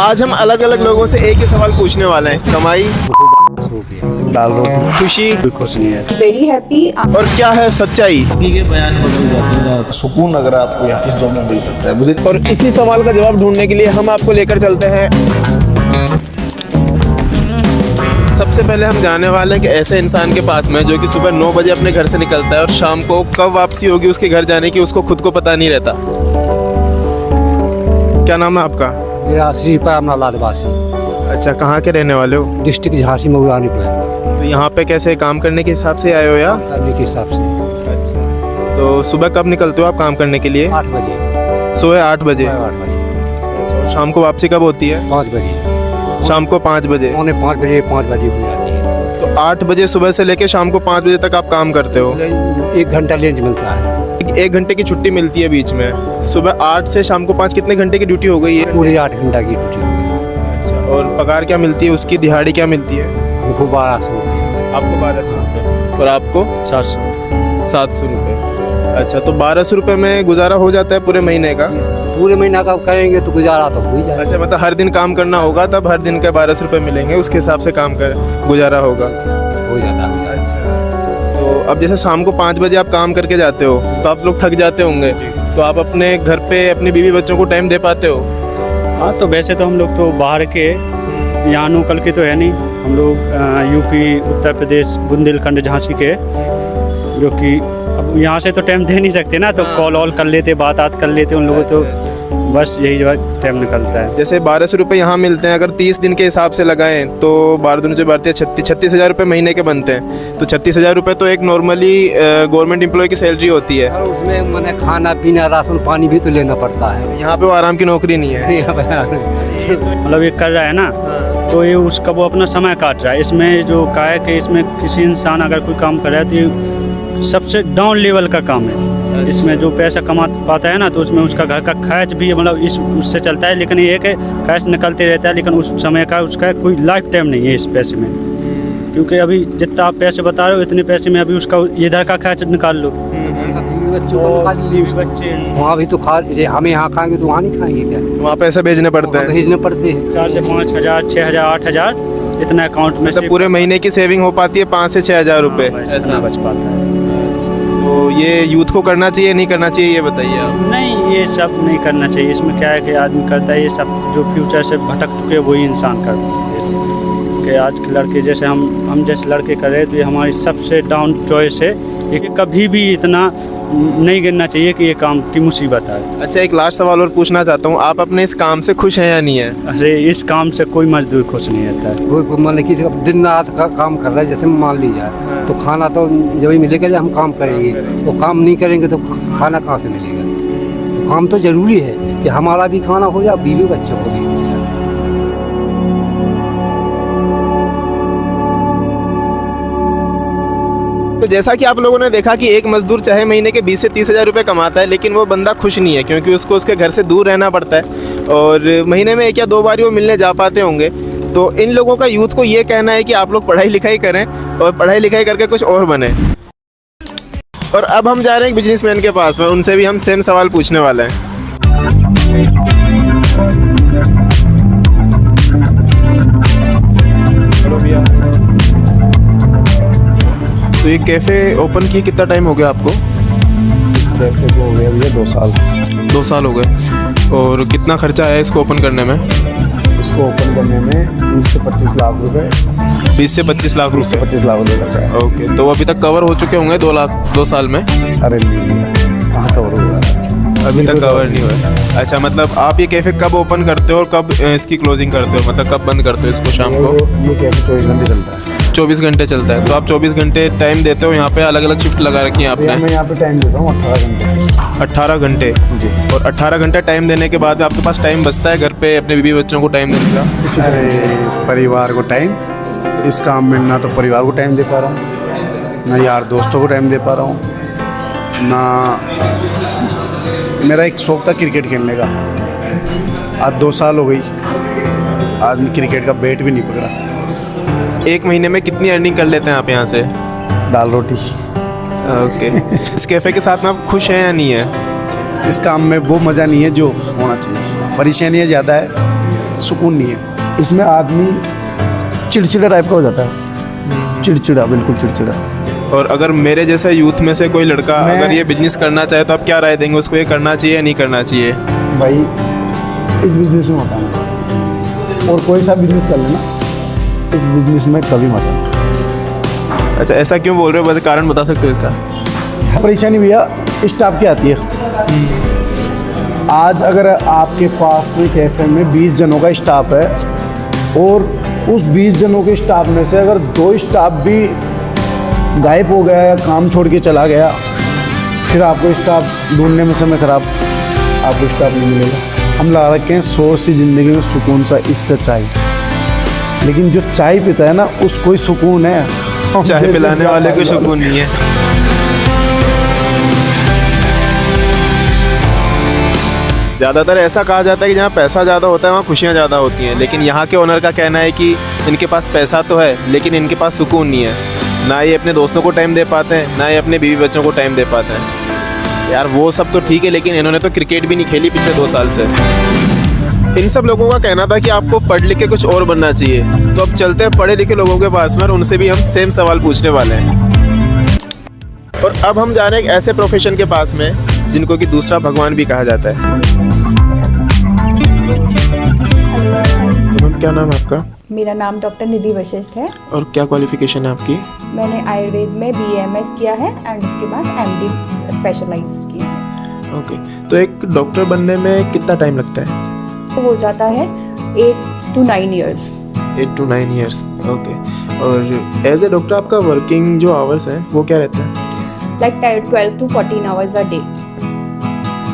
आज हम अलग अलग लोगों से एक ही सवाल पूछने वाले हैं। कमाई, दाल रोटी, खुशी कुछ नहीं है। Very happy. और क्या है सच्चाई। के बयान बदल जाते हैं। सुकून अगर आपको यहाँ इस जॉब में मिल सकता है मुझे। और इसी सवाल का जवाब ढूंढने के लिए हम आपको लेकर चलते हैं। सबसे पहले हम जाने वाले हैं कि ऐसे इंसान के पास में जो कि सुबह 9 बजे अपने घर से निकलता है और शाम को कब वापसी होगी उसके घर जाने की उसको खुद को पता नहीं रहता। क्या नाम है आपका? मेरा श्री परमनाथ लालवासी, अच्छा, कहाँ के रहने वाले हो? डिस्ट्रिक्ट झांसी मऊरानी पे तो यहाँ पे कैसे काम करने के हिसाब से आए हो या? करने के हिसाब से। अच्छा, तो सुबह कब निकलते हो आप काम करने के लिए? 8 बजे। सुबह 8 बजे। 8 बजे। और शाम को वापसी कब होती है? 5 बजे। शाम को 5 बजे। 5 बजे 5 बजे हो जाती है। तो 8 बजे सुबह से लेके शाम को 5 बजे तक आप काम करते हो। 1 घंटा लंच मिलता है। 1 घंटे की छुट्टी मिलती है बीच में। सुबह 8 से शाम को 5 कितने घंटे की ड्यूटी हो गई है? पूरे 8 घंटा की ड्यूटी हो गई। और पगार क्या मिलती है उसकी? दिहाड़ी क्या मिलती है? हमको 1200 रुपये। आपको 1200 रुपये और आपको 700 रुपये। अच्छा, तो 1200 रुपये में गुजारा हो जाता है पूरे महीने का? पूरे महीना का करेंगे तो गुजारा तो हो ही जाएगा। अच्छा, मतलब हर दिन काम करना होगा तब हर दिन के 1200 रुपये मिलेंगे, उसके हिसाब से काम कर गुजारा होगा। हो जाता है। अच्छा, तो अब जैसे शाम को 5 बजे आप काम करके जाते हो तो आप लोग थक जाते होंगे, तो आप अपने घर पे अपनी बीवी बच्चों को टाइम दे पाते हो? हाँ, तो वैसे तो हम लोग तो बाहर के, यहाँ लोकल के तो है नहीं। हम लोग यूपी, उत्तर प्रदेश, बुंदेलखंड, झांसी के, जो कि अब यहाँ से तो टाइम दे नहीं सकते ना, तो कॉल ऑल कर लेते, बात कर लेते उन लोगों, तो बस यही जो टाइम निकलता है। जैसे 1200 रुपये यहाँ मिलते हैं, अगर 30 दिन के हिसाब से लगाएं तो 12 दूनी जो बढ़ते हैं 36,000 रुपये महीने के बनते हैं। तो 36,000 रुपये तो एक नॉर्मली गवर्नमेंट एम्प्लॉय की सैलरी होती है। और उसमें मैंने खाना पीना राशन पानी भी तो लेना पड़ता है। यहाँ पे वो आराम की नौकरी नहीं है। मतलब ये कर रहा है ना, तो ये उसका वो अपना समय काट रहा है। इसमें जो का है कि इसमें किसी इंसान अगर कोई काम कर रहा है तो ये सबसे डाउन लेवल का काम है। इसमें जो पैसा कमा पाता है ना, तो उसमें उसका घर का खर्च भी मतलब उससे चलता है, लेकिन ये है कि खर्च निकलते रहता है, लेकिन उस समय का उसका कोई लाइफ टाइम नहीं है इस पैसे में। क्योंकि अभी जितना आप पैसे बता रहे हो इतने पैसे में अभी उसका इधर का खर्च निकाल लो। बच्चे वहाँ भी तो हमें यहाँ खाएंगे तो वहाँ नहीं खाएंगे क्या? वहाँ पैसे भेजने पड़ते हैं। भेजने पड़ते हैं। 4 से 5 हज़ार, 6 हज़ार, 8 हज़ार इतना अकाउंट में मतलब पूरे महीने की सेविंग हो पाती है 5 से 6 हज़ार रुपये। ऐसा बच पाता है। तो ये यूथ को करना चाहिए नहीं करना चाहिए, ये बताइए आप। नहीं, ये सब नहीं करना चाहिए। इसमें क्या है कि आदमी करता है ये सब, जो फ्यूचर से भटक चुके हैं वही इंसान करते हैं। कि आज के लड़के जैसे हम जैसे लड़के कर रहे हैं, तो ये हमारी सबसे डाउन चॉइस है। ये कभी भी इतना नहीं गिनना चाहिए कि ये काम की मुसीबत है। अच्छा, एक लास्ट सवाल और पूछना चाहता हूँ, आप अपने इस काम से खुश हैं या नहीं है? अरे, इस काम से कोई मजदूर खुश नहीं रहता है। कोई मान कि दिन रात का काम कर रहा है, जैसे मान लीजिए, तो खाना तो जब ही मिलेगा जब हम काम करेंगे। वो काम नहीं करेंगे तो खाना कहाँ से मिलेगा? तो काम तो ज़रूरी है कि हमारा भी खाना हो जाए, बीवी बच्चों को भी हो जाए। तो जैसा कि आप लोगों ने देखा कि एक मजदूर चाहे महीने के 20 से 30 हज़ार रुपये कमाता है, लेकिन वो बंदा खुश नहीं है, क्योंकि उसको उसके घर से दूर रहना पड़ता है और महीने में 1 या 2 बार वो मिलने जा पाते होंगे। तो इन लोगों का यूथ को ये कहना है कि आप लोग पढ़ाई लिखाई करें और पढ़ाई लिखाई करके कुछ और बने। और अब हम जा रहे हैं एक बिजनेसमैन के पास में, उनसे भी हम सेम सवाल पूछने वाले हैं। हेलो भैया, तो ये कैफ़े ओपन किए कितना टाइम हो गया आपको? इस कैफे को हो गया भैया 2 साल। 2 साल हो गए। और कितना खर्चा आया इसको ओपन करने में? इसको ओपन करने में 20 से 25 लाख रुपए। 20 से 25 लाख 20 से रुपये। 25 लाख रुपये खर्चा है। ओके, तो अभी तक कवर हो चुके होंगे 2 लाख 2 साल में? अरे नहीं, कहाँ कवर हुआ है? अभी तक कवर नहीं हुआ। अच्छा, मतलब आप ये कैफ़े कब ओपन करते हो और कब इसकी क्लोजिंग करते हो, मतलब कब बंद करते हो इसको शाम को? ये कैफे 24 घंटे चलता है। 24 घंटे चलता है। तो आप 24 घंटे टाइम देते हो यहाँ पे? अलग अलग शिफ्ट लगा रखी है भैया आपने? मैं यहाँ पे टाइम देता हूँ 18 घंटे। 18 घंटे? जी। और 18 घंटे टाइम देने के बाद आपके पास टाइम बचता है घर पे अपने बीवी बच्चों को टाइम देने का? अरे परिवार को टाइम, इस काम में ना तो परिवार को टाइम दे पा रहा हूँ, ना यार दोस्तों को टाइम दे पा रहा हूँ, ना मेरा एक शौक था क्रिकेट खेलने का। आज 2 साल हो गई, आज मैं क्रिकेट का बैट भी नहीं पकड़ा। एक महीने में कितनी अर्निंग कर लेते हैं आप यहाँ से? दाल रोटी। ओके। इस कैफ़े के साथ में आप खुश हैं या नहीं है? इस काम में वो मज़ा नहीं है जो होना चाहिए। परेशानियाँ ज़्यादा है, सुकून नहीं है। इसमें आदमी चिड़चिड़ा टाइप का हो जाता है, चिड़चिड़ा, बिल्कुल चिड़चिड़ा। और अगर मेरे जैसा यूथ में से कोई लड़का अगर ये बिजनेस करना चाहे तो आप क्या राय देंगे उसको, ये करना चाहिए या नहीं करना चाहिए? भाई इस बिजनेस में होता है, और कोई सा बिजनेस कर लेना, इस बिजनेस में कभी मत आना। अच्छा, ऐसा क्यों बोल रहे हो, बस कारण बता सकते हो इसका? परेशानी भैया स्टाफ की आती है। आज अगर आपके पास में कैफे में 20 जनों का स्टाफ है और उस 20 जनों के स्टाफ में से अगर 2 स्टाफ भी गायब हो गया या काम छोड़ के चला गया, फिर आपको स्टाफ ढूंढने में समय खराब, आपको स्टाफ नहीं मिलेगा। हम लगा रखे हैं सोच सी ज़िंदगी में सुकून सा इसका चाय, लेकिन जो चाय पीता है ना उसको ही सुकून है, चाय पिलाने वाले को सुकून नहीं है। ज़्यादातर ऐसा कहा जाता है कि जहाँ पैसा ज़्यादा होता है वहाँ खुशियाँ ज़्यादा होती हैं, लेकिन यहाँ के ओनर का कहना है कि इनके पास पैसा तो है लेकिन इनके पास सुकून नहीं है। ना ये अपने दोस्तों को टाइम दे पाते हैं, ना ये अपने बीवी बच्चों को टाइम दे पाते हैं। यार वो सब तो ठीक है, लेकिन इन्होंने तो क्रिकेट भी नहीं खेली पिछले 2 साल से। इन सब लोगों का कहना था कि आपको पढ़ लिख के कुछ और बनना चाहिए, तो अब चलते हैं पढ़े लिखे लोगों के पास में और उनसे भी हम सेम सवाल पूछने वाले हैं। और अब हम जा रहे हैं एक ऐसे प्रोफेशन के पास में जिनको कि दूसरा भगवान भी कहा जाता है। तो मैम क्या नाम है आपका? मेरा नाम डॉक्टर निधि वशिष्ठ है और क्या क्वालिफिकेशन है आपकी? मैंने आयुर्वेद में BAMS किया है एंड उसके बाद MD स्पेशलाइज किया है। ओके, तो एक डॉक्टर बनने में कितना टाइम लगता है? तो हो जाता है 8 to 9 years। 8 to 9 years, okay. और एज ए डॉक्टर आपका वर्किंग जो आवर्स हैं वो क्या रहता है? Like 12 to 14 hours a day।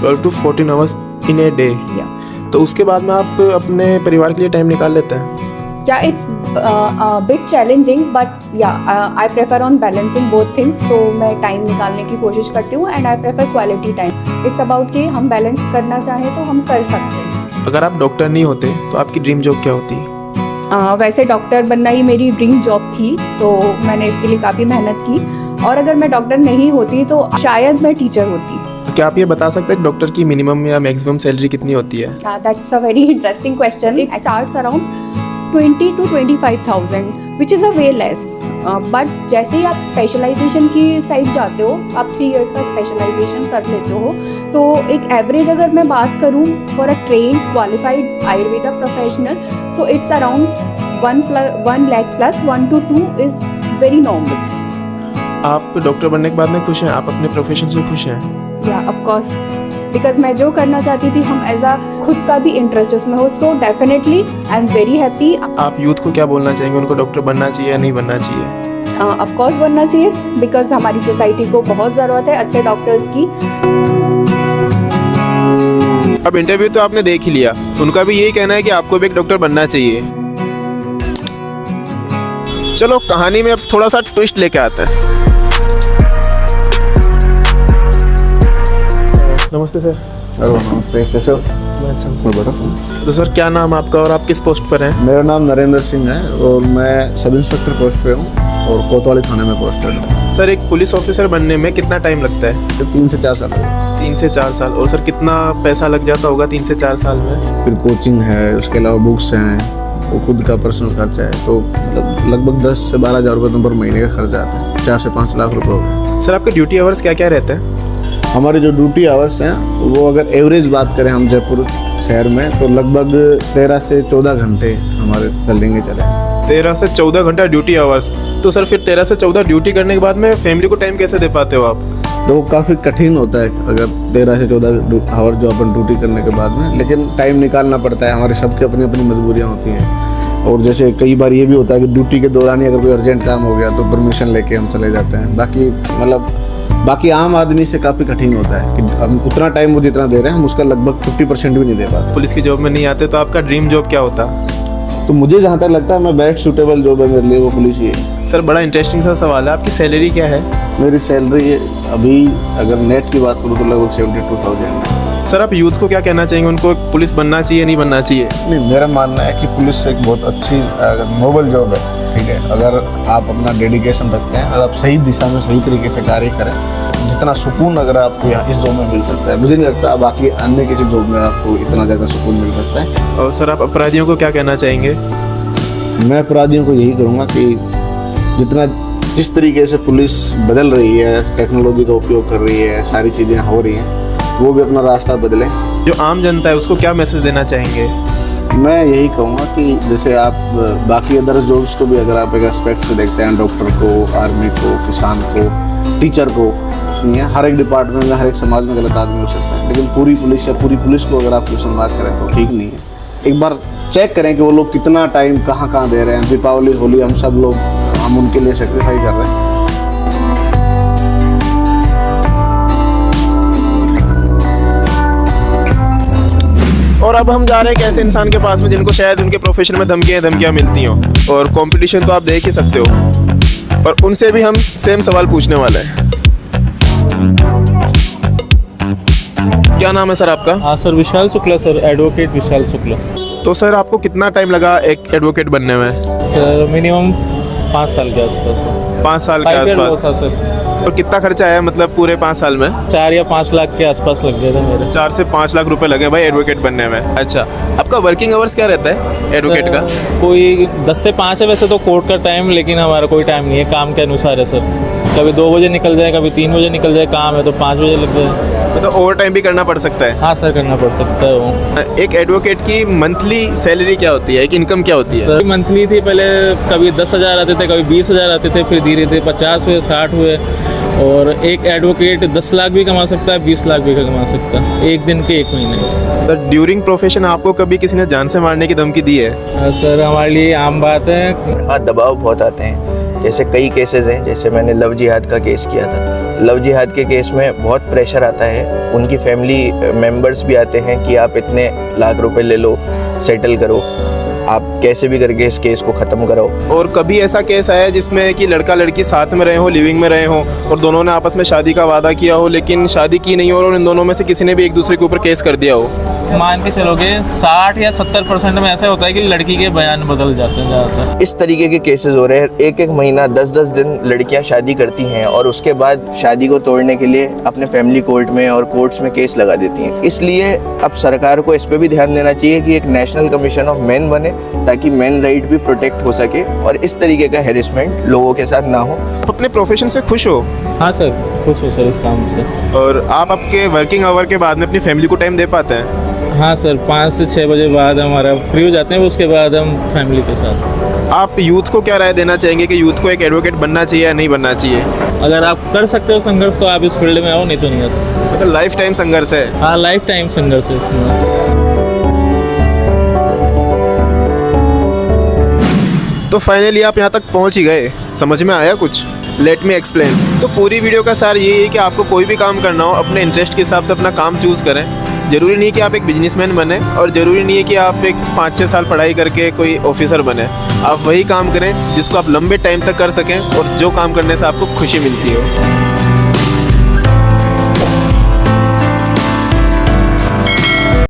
12 to 14 hours in a day। Yeah. तो उसके बाद में आप अपने परिवार के लिए टाइम निकाल लेते हैं? Yeah, it's a bit challenging but yeah, I prefer on balancing both things। तो मैं टाइम निकालने की कोशिश करती हूँ and I prefer quality time। It's about कि हम बैलेंस करना चाहें तो हम कर सकते हैं। अगर आप डॉक्टर नहीं होते तो आपकी ड्रीम जॉब क्या होती? वैसे डॉक्टर बनना ही मेरी ड्रीम जॉब थी, तो मैंने इसके लिए काफ़ी मेहनत की, और अगर मैं डॉक्टर नहीं होती तो शायद मैं टीचर होती। क्या आप ये बता सकते हैं डॉक्टर की मिनिमम या मैक्सिमम सैलरी कितनी होती है? That's a very interesting question। It starts around 20 to 25,000, which is a way less। But जैसे ही आप स्पेशलाइजेशन की साइड जाते हो, आप 3 years का स्पेशलाइजेशन कर लेते हो, तो एक एवरेज अगर मैं बात करूँ for a train qualified Ayurveda professional, so it's around 1 lakh plus 1 to 2 is very normal. आप डॉक्टर बनने के बाद में खुश हैं? आप अपने प्रोफेशन से खुश हैं? या ऑफ कोर्स, बिकॉज मैं जो करना चाहती थी हम एज अ खुद का भी इंटरेस्ट उसमें हो, so definitely I am very happy. आप यूथ को क्या बोलना चाहेंगे, उनको डॉक्टर बनना चाहिए या नहीं बनना चाहिए? ऑफ कोर्स बनना चाहिए, बिकॉज हमारी सोसाइटी को बहुत ज़रूरत है अच्छे डॉक्टर्स की। अब इंटरव्यू तो आपने देख ही लिया, उनका भी यही कहना है कि आपको भी एक डॉक्टर बनना चाहिए। चलो कहानी में अब थोड़ा सा ट्विस्ट लेके आते हैं। नमस्ते सर। हेलो, नमस्ते, कैसे हो? तो सर क्या नाम आपका और आप किस पोस्ट पर हैं? मेरा नाम नरेंद्र सिंह है और मैं सब इंस्पेक्टर पोस्ट पे हूँ और कोतवाली थाने में पोस्टेड हूँ। सर एक पुलिस ऑफिसर बनने में कितना टाइम लगता है? 3 से 4 साल हो गए। 3 से 4 साल। और सर कितना पैसा लग जाता होगा 3 से 4 साल में? फिर कोचिंग है, उसके अलावा बुक्स हैं, वो खुद का पर्सनल खर्चा है, तो लगभग 10 से 12 हज़ार रुपये तो पर महीने का खर्चा आता है। 4 से 5 लाख रुपये हो गए। सर आपके ड्यूटी आवर्स क्या क्या रहते हैं? हमारे जो ड्यूटी आवर्स हैं वो अगर एवरेज बात करें हम जयपुर शहर में, तो लगभग 13 से 14 घंटे हमारे चलेंगे चले। 13 से 14 घंटा ड्यूटी आवर्स। तो सर फिर 13 से 14 ड्यूटी करने के बाद में फैमिली को टाइम कैसे दे पाते हो आप? तो काफ़ी कठिन होता है अगर 13 से 14 आवर जो अपन ड्यूटी करने के बाद में, लेकिन टाइम निकालना पड़ता है। हमारे सबके अपनी अपनी मजबूरियाँ होती हैं, और जैसे कई बार ये भी होता है कि ड्यूटी के दौरान ही अगर कोई अर्जेंट काम हो गया तो परमिशन लेके हम चले जाते हैं। बाकी आम आदमी से काफ़ी कठिन होता है कि हम उतना टाइम वो जितना दे रहे हैं हम उसका लगभग 50% भी नहीं दे पाते। पुलिस की जॉब में नहीं आते तो आपका ड्रीम जॉब क्या होता? तो मुझे जहाँ तक लगता है मैं बेस्ट सूटेबल जॉब है मेरे लिए वो पुलिस ही है। सर बड़ा इंटरेस्टिंग सा सवाल है, आपकी सैलरी क्या है? मेरी सैलरी अभी अगर नेट की बात करूँ तो लगभग 72,000 है। सर आप यूथ को क्या कहना चाहेंगे, उनको पुलिस बनना चाहिए नहीं बनना चाहिए? नहीं, मेरा मानना है कि पुलिस एक बहुत अच्छी नोबल जॉब है, ठीक है। अगर आप अपना डेडिकेशन रखते हैं और आप सही दिशा में सही तरीके से कार्य करें, जितना सुकून अगर आपको यहाँ इस जॉब में मिल सकता है, मुझे नहीं लगता बाकी अन्य किसी जॉब में आपको इतना ज़्यादा सुकून मिल सकता है। और सर आप अपराधियों को क्या कहना चाहेंगे? मैं अपराधियों को यही करूँगा कि जिस तरीके से पुलिस बदल रही है, टेक्नोलॉजी का उपयोग कर रही है, सारी चीज़ें हो रही हैं, वो भी अपना रास्ता बदलें। जो आम जनता है उसको क्या मैसेज देना चाहेंगे? मैं यही कहूँगा कि जैसे आप बाकी अदर जॉब्स को भी अगर आप एक एस्पेक्ट से देखते हैं, डॉक्टर को, आर्मी को, किसान को, टीचर को, नहीं है, हर एक डिपार्टमेंट में, हर एक समाज में गलत आदमी हो सकता है, लेकिन पूरी पुलिस को अगर आप क्वेश्चन मार्क करें तो ठीक नहीं है। एक बार चेक करें कि वो लोग कितना टाइम कहाँ दे रहे हैं। दीपावली, होली हम सब लोग हम उनके लिए सेक्रीफाई कर रहे हैं। और अब हम जा रहे हैं एक ऐसे इंसान के पास में जिनको शायद उनके प्रोफेशन में धमकियाँ मिलती हों, और कंपटीशन तो आप देख ही सकते हो, और उनसे भी हम सेम सवाल पूछने वाले हैं। क्या नाम है सर आपका? हाँ सर, विशाल शुक्ला सर, एडवोकेट विशाल शुक्ला। तो सर आपको कितना टाइम लगा एक एडवोकेट बनने में? सर मिनिमम 5 साल के आसपास है। 5 साल के 5 ईयर आसपास था सर। और कितना खर्चा आया मतलब पूरे 5 साल में? 4 या 5 लाख के आसपास लग गए थे मेरे। 4 से 5 लाख रुपए लगे भाई एडवोकेट बनने में। अच्छा, आपका वर्किंग आवर्स क्या रहता है एडवोकेट का? कोई 10 से 5 है वैसे तो कोर्ट का टाइम, लेकिन हमारा कोई टाइम नहीं है, काम के अनुसार है सर। कभी 2 बजे निकल जाए, कभी 3 बजे निकल जाए, काम है तो 5 बजे लग जाए। मतलब ओवर टाइम भी करना पड़ सकता है? हाँ सर, करना पड़ सकता है वो। एक एडवोकेट की मंथली सैलरी क्या होती है, एक इनकम क्या होती है? सर मंथली थी पहले, कभी 10,000 आते थे, कभी 20,000 आते थे, फिर धीरे धीरे 50 हुए, 60 हुए, और एक एडवोकेट 10 लाख भी कमा सकता है, 20 लाख भी कमा सकता है एक दिन के, 1 महीने। तो ड्यूरिंग प्रोफेशन आपको कभी किसी ने जान से मारने की धमकी दी है? हाँ सर, हमारे लिए आम बात है। हाँ, दबाव बहुत आते हैं। जैसे कई केसेस हैं, जैसे मैंने लव जिहाद का केस किया था। लव जिहाद के केस में बहुत प्रेशर आता है, उनकी फैमिली मेंबर्स भी आते हैं कि आप इतने लाख रुपए ले लो, सेटल करो, आप कैसे भी करके इस केस को ख़त्म कराओ। और कभी ऐसा केस आया जिसमें कि लड़का लड़की साथ में रहे हो, लिविंग में रहे हो, और दोनों ने आपस में शादी का वादा किया हो, लेकिन शादी की नहीं हो और इन दोनों में से किसी ने भी एक दूसरे के ऊपर केस कर दिया हो? मान के चलोगे 60 या 70% में ऐसा होता है कि लड़की के बयान बदल जाते हैं ज़्यादातर। इस तरीके के केसेस हो रहे हैं। 1-1 महीना, 10-10 दिन लड़कियां शादी करती हैं और उसके बाद शादी को तोड़ने के लिए अपने फैमिली कोर्ट में और कोर्ट्स में केस लगा देती हैं। इसलिए अब सरकार को इस पे भी ध्यान देना चाहिए कि एक नेशनल कमीशन ऑफ मेन बने, ताकि मेन राइट भी प्रोटेक्ट हो सके और इस तरीके का हैरेसमेंट लोगों के साथ ना हो। अपने प्रोफेशन से खुश हो? हाँ सर, खुश हो सर इस काम से। और आप आपके वर्किंग आवर के बाद में अपनी फैमिली को टाइम दे पाते हैं? हाँ सर, 5 से 6 बजे बाद हमारा फ्री हो जाते हैं, उसके बाद हम फैमिली के साथ। आप यूथ को क्या राय देना चाहेंगे कि यूथ को एक एडवोकेट बनना चाहिए या नहीं बनना चाहिए? अगर आप कर सकते हो संघर्ष तो आप इस फील्ड में आओ, नहीं तो नहीं आ सकते। मतलब लाइफ टाइम संघर्ष है? हाँ, लाइफ टाइम संघर्ष है इसमें। तो फाइनली आप यहाँ तक पहुँच ही गए, समझ में आया कुछ? Let me explain. तो पूरी वीडियो का सार यही है कि आपको कोई भी काम करना हो, अपने इंटरेस्ट के हिसाब से अपना काम चूज़ करें। ज़रूरी नहीं कि आप एक बिजनेसमैन बने, और ज़रूरी नहीं है कि आप एक 5-6 साल पढ़ाई करके कोई ऑफिसर बने। आप वही काम करें जिसको आप लंबे टाइम तक कर सकें और जो काम करने से आपको खुशी मिलती हो।